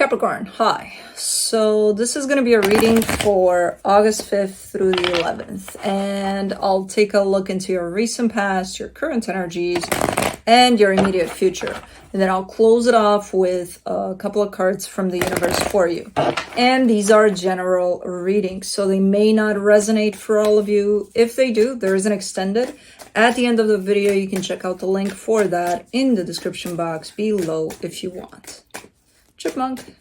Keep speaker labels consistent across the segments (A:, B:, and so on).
A: Capricorn, hi. So this is going to be a reading for August 5th through the 11th. And I'll take a look into your recent past, your current energies, and your immediate future. And then I'll close it off with a couple of cards from the universe for you. And these are general readings, so they may not resonate for all of you. If they do, there is an extended. At the end of the video, you can check out the link for that in the description box below if you want. Chipmunk.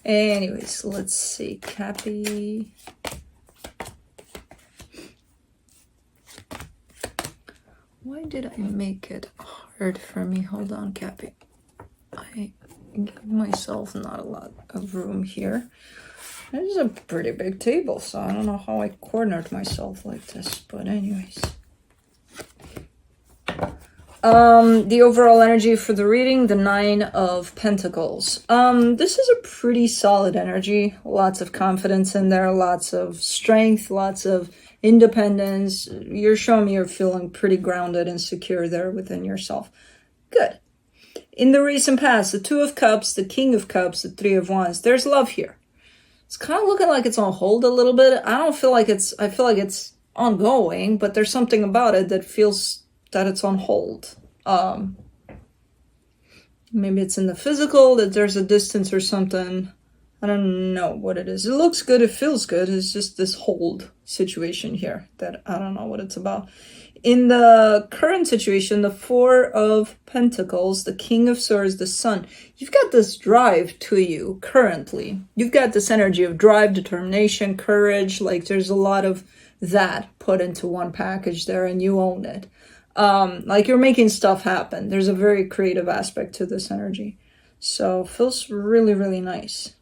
A: Anyways, let's see. Cappy. Why did I make it hard for me? Hold on, Cappy. I gave myself not a lot of room here. This is a pretty big table, so I don't know how I cornered myself like this. But anyways. The overall energy for the reading, the 9 of Pentacles. This is a pretty solid energy. Lots of confidence in there, lots of strength, lots of independence. You're showing me you're feeling pretty grounded and secure there within yourself. Good. In the recent past, the 2 of Cups, the King of Cups, the 3 of Wands, there's love here. It's kind of looking like it's on hold a little bit. I feel like it's ongoing, but there's something about it that feels that it's on hold. Maybe it's in the physical, that there's a distance or something. I don't know what it is. It looks good, it feels good. It's just this hold situation here that I don't know what it's about. In the current situation, the 4 of Pentacles, the King of Swords, the Sun, you've got this drive to you currently. You've got this energy of drive, determination, courage. Like there's a lot of that put into one package there and you own it. Like you're making stuff happen. There's a very creative aspect to this energy. So feels really, really nice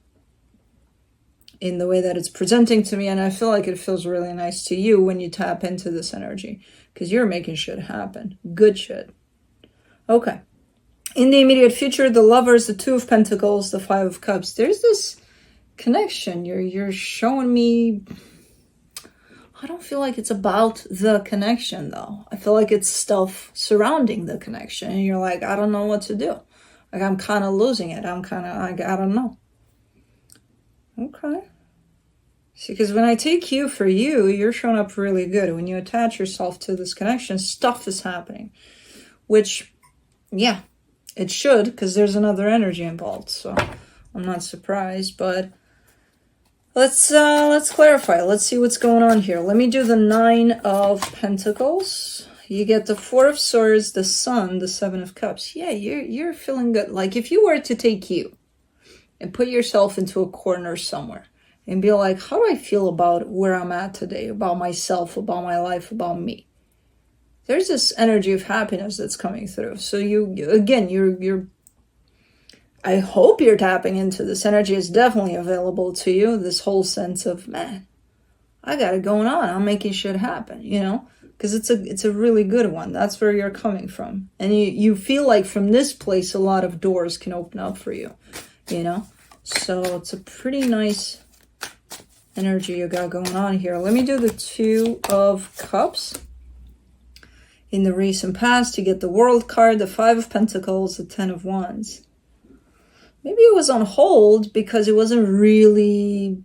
A: in the way that it's presenting to me. And I feel like it feels really nice to you when you tap into this energy because you're making shit happen. Good shit. Okay. In the immediate future, the Lovers, the 2 of Pentacles, the 5 of Cups. There's this connection. You're showing me... I don't feel like it's about the connection, though. I feel like it's stuff surrounding the connection. And you're like, I don't know what to do. Like, I'm kind of losing it. I'm kind of, like, I don't know. Okay. See, because when I take you for you, you're showing up really good. When you attach yourself to this connection, stuff is happening. Which, yeah, it should, because there's another energy involved. So, I'm not surprised, but... Let's clarify. Let's see what's going on here. Let me do the 9 of Pentacles. You get the 4 of Swords, the Sun, the 7 of Cups. Yeah, you're feeling good. Like if you were to take you and put yourself into a corner somewhere and be like, how do I feel about where I'm at today, about myself, about my life, about me? There's this energy of happiness that's coming through. So you're I hope you're tapping into this energy. Is definitely available to you. This whole sense of, man, I got it going on. I'm making shit happen, you know? Because it's a really good one. That's where you're coming from. And you feel like from this place, a lot of doors can open up for you, you know? So it's a pretty nice energy you got going on here. Let me do the 2 of Cups. In the recent past, you get the World card, the 5 of Pentacles, the 10 of Wands. Maybe it was on hold because it wasn't really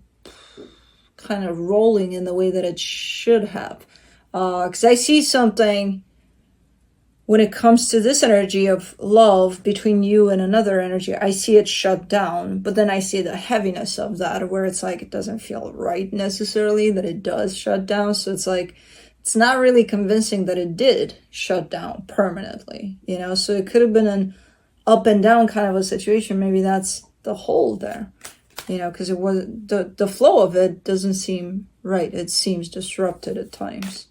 A: kind of rolling in the way that it should have. Because I see something when it comes to this energy of love between you and another energy. I see it shut down, but then I see the heaviness of that where it's like it doesn't feel right necessarily that it does shut down. So it's like it's not really convincing that it did shut down permanently, you know? So it could have been an up and down kind of a situation. Maybe that's the hold there, you know, because it was the flow of it doesn't seem right. It seems disrupted at times,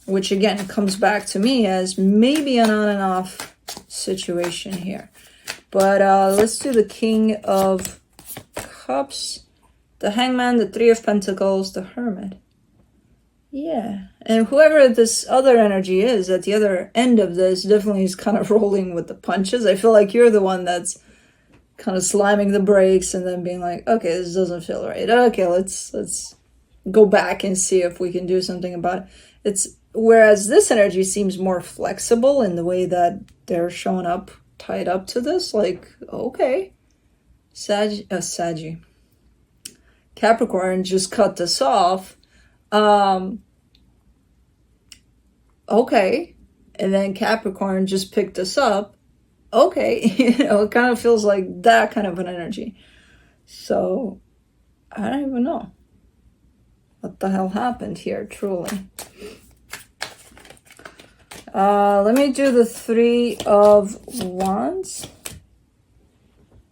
A: which again comes back to me as maybe an on and off situation here. But let's do the King of Cups, the Hangman, the 3 of Pentacles, the Hermit. Yeah, and whoever this other energy is at the other end of this definitely is kind of rolling with the punches. I feel like you're the one that's kind of slamming the brakes and then being like, okay, this doesn't feel right. Okay, let's go back and see if we can do something about it. Whereas this energy seems more flexible in the way that they're showing up tied up to this. Like, okay, Capricorn just cut this off. Okay, and then Capricorn just picked this up. Okay, it kind of feels like that kind of an energy. So I don't even know what the hell happened here, truly. Let me do the 3 of Wands.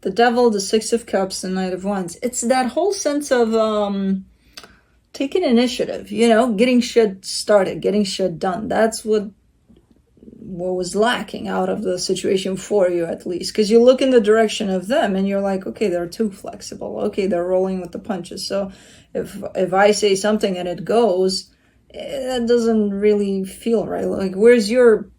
A: The Devil, the 6 of Cups, the Knight of Wands. It's that whole sense of taking initiative, getting shit started, getting shit done. That's what was lacking out of the situation for you, at least. Because you look in the direction of them and you're like, okay, they're too flexible. Okay, they're rolling with the punches. So if I say something and it goes, that doesn't really feel right. Like, where's your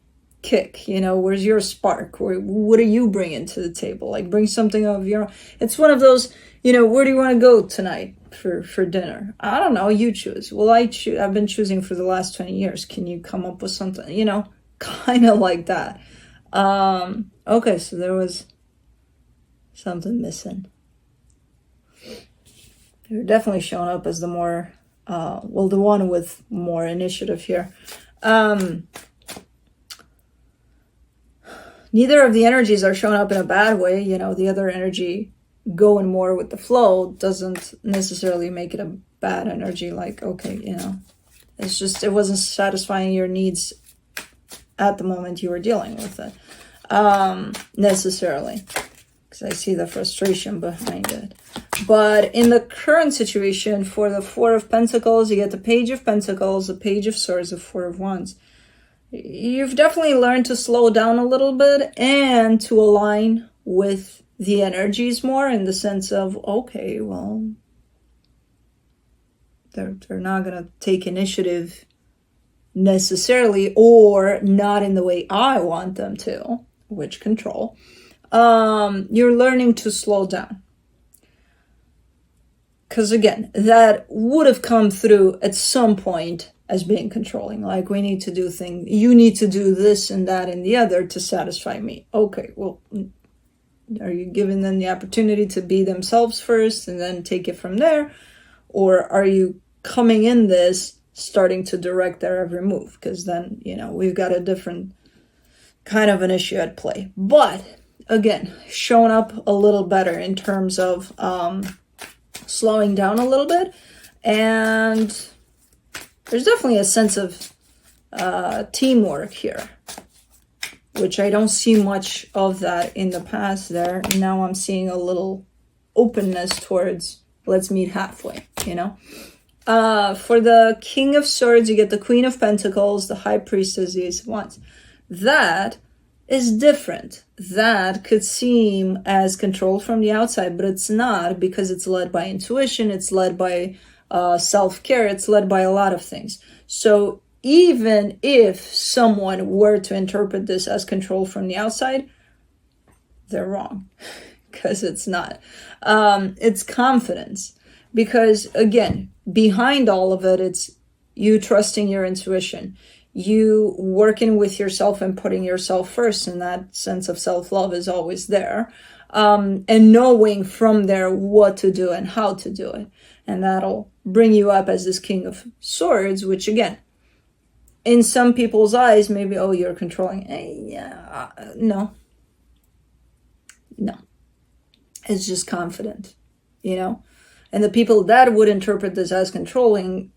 A: kick? Where's your spark? What are you bringing to the table? Like, bring something of your own. It's one of those, where do you want to go tonight for dinner? I don't know, you choose. Well, I've been choosing for the last 20 years. Can you come up with something, kind of like that. Okay, so there was something missing. You're definitely showing up as the more the one with more initiative here. Neither of the energies are showing up in a bad way. The other energy going more with the flow doesn't necessarily make it a bad energy. Like, okay, it's just, it wasn't satisfying your needs at the moment you were dealing with it, necessarily, because I see the frustration behind it. But in the current situation, for the 4 of Pentacles, you get the Page of Pentacles, the Page of Swords, the 4 of Wands. You've definitely learned to slow down a little bit and to align with the energies more, in the sense of, okay, well, they're not going to take initiative necessarily, or not in the way I want them to, which control. You're learning to slow down. Because again, that would have come through at some point as being controlling. Like, we need to do things, you need to do this and that and the other to satisfy me. Okay, well, are you giving them the opportunity to be themselves first and then take it from there? Or are you coming in this starting to direct their every move? Because then, we've got a different kind of an issue at play. But again, showing up a little better in terms of slowing down a little bit. And there's definitely a sense of teamwork here, which I don't see much of that in the past there. Now I'm seeing a little openness towards, let's meet halfway, For the King of Swords, you get the Queen of Pentacles, the High Priestess, the Ace of Wands. That is different. That could seem as controlled from the outside, but it's not, because it's led by intuition, it's led by self-care, it's led by a lot of things. So even if someone were to interpret this as control from the outside, they're wrong, because it's not. It's confidence, because again, behind all of it, it's you trusting your intuition, you working with yourself and putting yourself first, and that sense of self-love is always there, and knowing from there what to do and how to do it. And that'll bring you up as this King of Swords, which again, in some people's eyes, maybe, oh, you're controlling. No. It's just confident, And the people that would interpret this as controlling,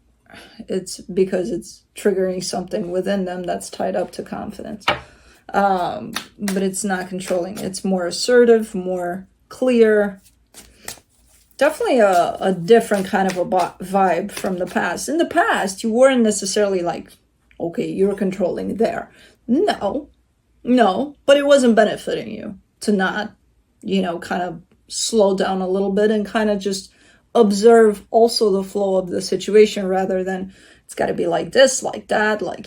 A: it's because it's triggering something within them that's tied up to confidence. But it's not controlling. It's more assertive, more clear. Definitely a different kind of a vibe from the past. In the past, you weren't necessarily like, okay, you're controlling there. No, but it wasn't benefiting you to not, kind of slow down a little bit and kind of just observe also the flow of the situation, rather than it's got to be like this, like that, like,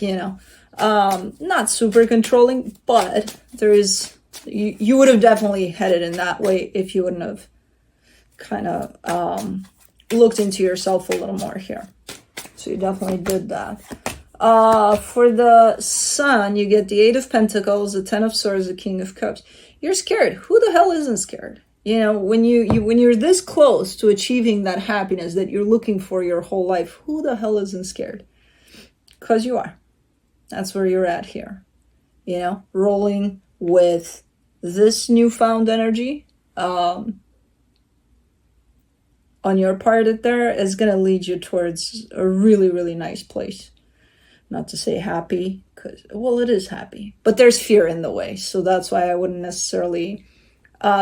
A: not super controlling, but there is, you would have definitely headed in that way if you wouldn't have kind of looked into yourself a little more here. So you definitely did that. For the Sun, you get the 8 of Pentacles, the 10 of Swords, the King of Cups. You're scared. Who the hell isn't scared? You know, when when you're this close to achieving that happiness that you're looking for your whole life, who the hell isn't scared? Because you are. That's where you're at here. You know, rolling with this newfound energy on your part there is going to lead you towards a really, really nice place. Not to say happy, because, well, it is happy. But there's fear in the way. So that's why I wouldn't necessarily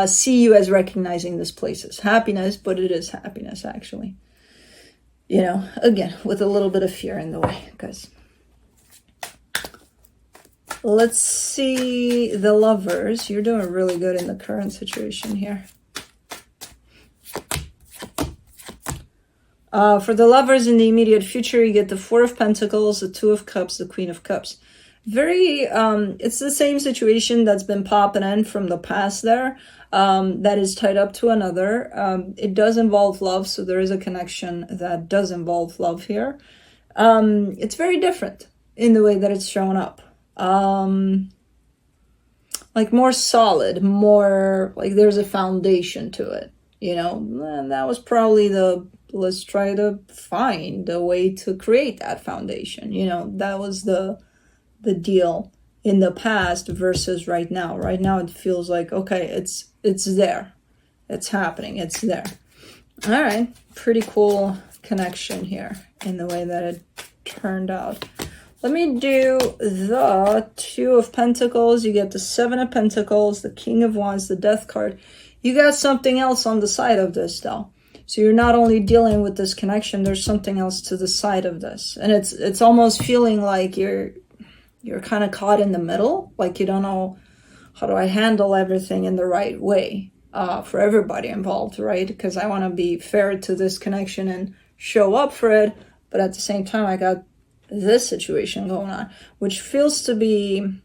A: see you as recognizing this place as happiness, but it is happiness, actually. You know, again, with a little bit of fear in the way, because... Let's see the Lovers. You're doing really good in the current situation here. For the Lovers in the immediate future, you get the Four of Pentacles, the Two of Cups, the Queen of Cups. Very, it's the same situation that's been popping in from the past there, that is tied up to another. It does involve love, so there is a connection that does involve love here. It's very different in the way that it's shown up. Like more solid, more like there's a foundation to it, you know. And that was probably let's try to find a way to create that foundation, you know. That was the deal in the past versus right now. Right now it feels like, okay, it's there, it's happening, it's there. All right, pretty cool connection here in the way that it turned out. Let me do the Two of Pentacles. You get the Seven of Pentacles, the King of Wands, the Death card. You got something else on the side of this, though. So you're not only dealing with this connection, there's something else to the side of this. And it's almost feeling like you're kind of caught in the middle. Like you don't know, how do I handle everything in the right way for everybody involved, right? Because I want to be fair to this connection and show up for it. But at the same time, I got this situation going on, which feels to be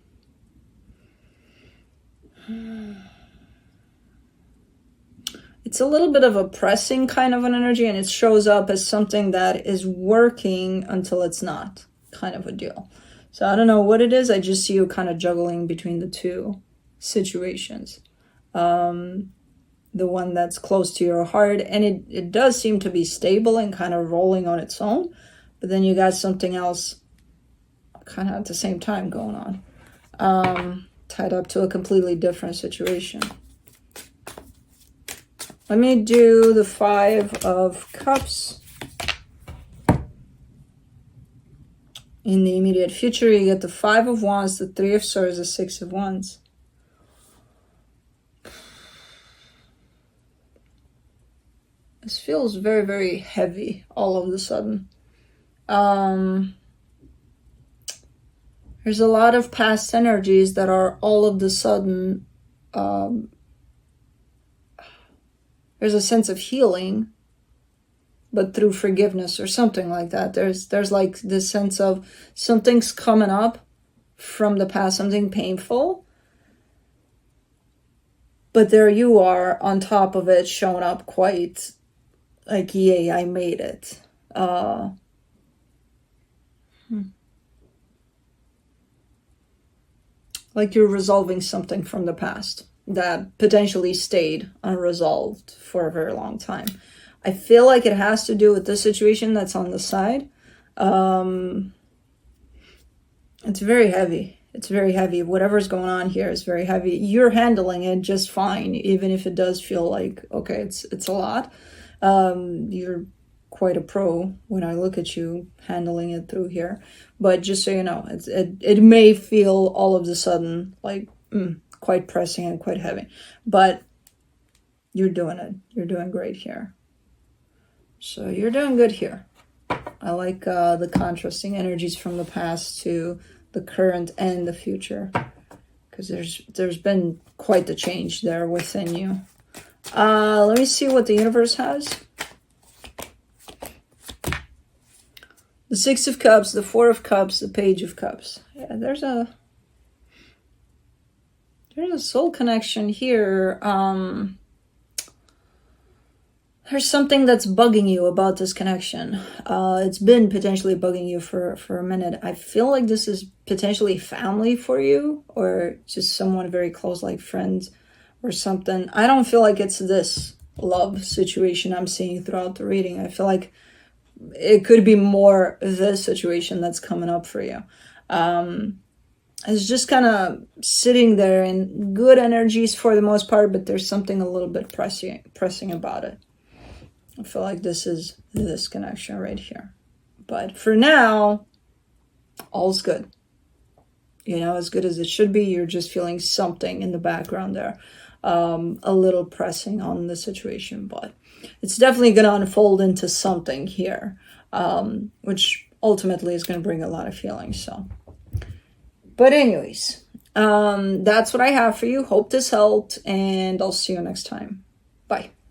A: it's a little bit of a pressing kind of an energy, and it shows up as something that is working until it's not, kind of a deal. So I don't know what it is. I just see you kind of juggling between the two situations. The one that's close to your heart, and it does seem to be stable and kind of rolling on its own. But then you got something else kind of at the same time going on, tied up to a completely different situation. Let me do the Five of Cups. In the immediate future, you get the Five of Wands, the Three of Swords, the Six of Wands. This feels very, very heavy all of a sudden. There's a lot of past energies that are all of a sudden, there's a sense of healing, but through forgiveness or something like that. There's like this sense of something's coming up from the past, something painful, but there you are on top of it, showing up quite like, yay, I made it. Like you're resolving something from the past that potentially stayed unresolved for a very long time. I feel like it has to do with this situation that's on the side. It's very heavy. It's very heavy. Whatever's going on here is very heavy. You're handling it just fine, even if it does feel like, okay, it's a lot. You're quite a pro when I look at you handling it through here. But just so you know, it may feel all of a sudden like quite pressing and quite heavy. But you're doing it. You're doing great here. So you're doing good here. I like the contrasting energies from the past to the current and the future, because there's been quite the change there within you. Let me see what the universe has. The Six of Cups, the Four of Cups, the Page of Cups. Yeah, there's a soul connection here. There's something that's bugging you about this connection. It's been potentially bugging you for a minute. I feel like this is potentially family for you, or just someone very close, like friends, or something. I don't feel like it's this love situation I'm seeing throughout the reading. I feel like it could be more this situation that's coming up for you. It's just kind of sitting there in good energies for the most part, but there's something a little bit pressing about it. I feel like this is this connection right here. But for now, all's good. You know, as good as it should be. You're just feeling something in the background there. A little pressing on the situation, but it's definitely going to unfold into something here, which ultimately is going to bring a lot of feelings. So, but anyways, that's what I have for you. Hope this helped, and I'll see you next time. Bye.